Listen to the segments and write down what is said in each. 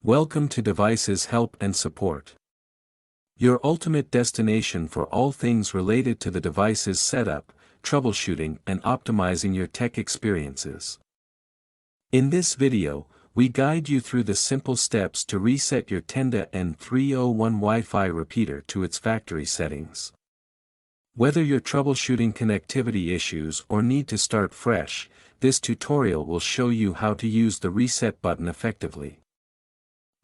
Welcome to Devices Help and Support, your ultimate destination for all things related to the device's setup, troubleshooting and optimizing your tech experiences. In this video, we guide you through the simple steps to reset your Tenda N301 Wi-Fi repeater to its factory settings. Whether you're troubleshooting connectivity issues or need to start fresh, this tutorial will show you how to use the reset button effectively.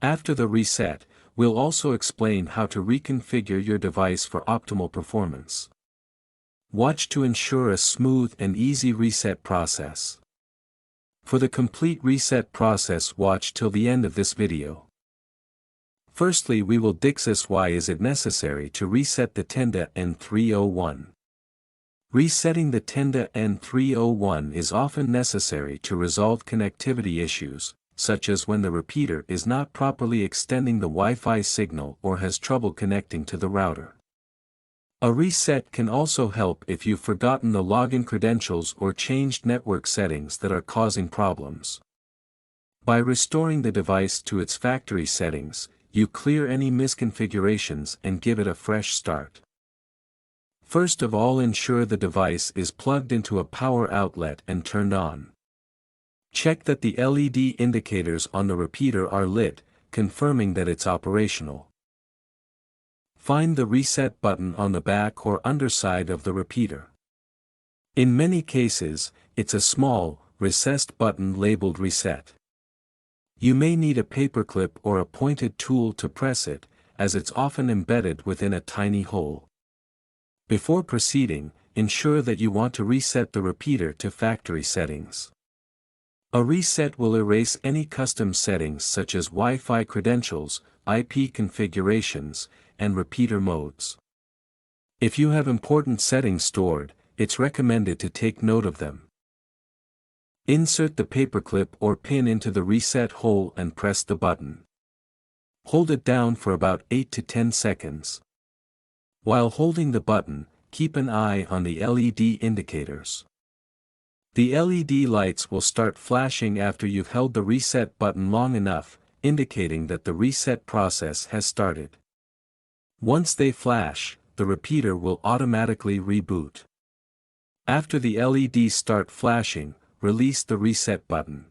After the reset, we'll also explain how to reconfigure your device for optimal performance. Watch to ensure a smooth and easy reset process. For the complete reset process, watch till the end of this video. Firstly, we will discuss why is it necessary to reset the Tenda N301. Resetting the Tenda N301 is often necessary to resolve connectivity issues, such as when the repeater is not properly extending the Wi-Fi signal or has trouble connecting to the router. A reset can also help if you've forgotten the login credentials or changed network settings that are causing problems. By restoring the device to its factory settings, you clear any misconfigurations and give it a fresh start. First of all, ensure the device is plugged into a power outlet and turned on. Check that the LED indicators on the repeater are lit, confirming that it's operational. Find the reset button on the back or underside of the repeater. In many cases, it's a small, recessed button labeled reset. You may need a paperclip or a pointed tool to press it, as it's often embedded within a tiny hole. Before proceeding, ensure that you want to reset the repeater to factory settings. A reset will erase any custom settings such as Wi-Fi credentials, IP configurations, and repeater modes. If you have important settings stored, it's recommended to take note of them. Insert the paperclip or pin into the reset hole and press the button. Hold it down for about 8 to 10 seconds. While holding the button, keep an eye on the LED indicators. The LED lights will start flashing after you've held the reset button long enough, indicating that the reset process has started. Once they flash, the repeater will automatically reboot. After the LEDs start flashing, release the reset button.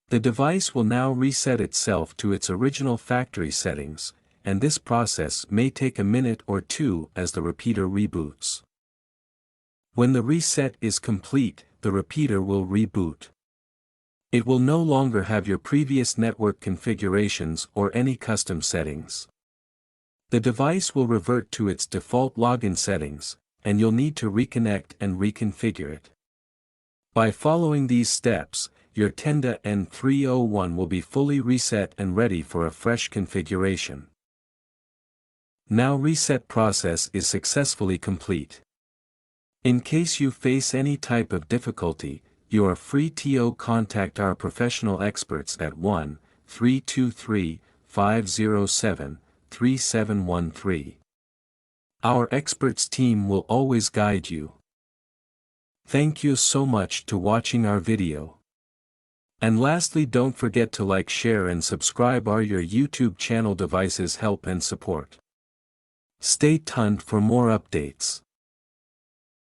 The device will now reset itself to its original factory settings, and this process may take a minute or two as the repeater reboots. When the reset is complete, the repeater will reboot. It will no longer have your previous network configurations or any custom settings. The device will revert to its default login settings, and you'll need to reconnect and reconfigure it. By following these steps, your Tenda N301 will be fully reset and ready for a fresh configuration. Now reset process is successfully complete. In case you face any type of difficulty, you are free to contact our professional experts at 1-323-507-3713. Our experts team will always guide you. Thank you so much for watching our video. And lastly, don't forget to like, share and subscribe our YouTube channel Devices Help and Support. Stay tuned for more updates.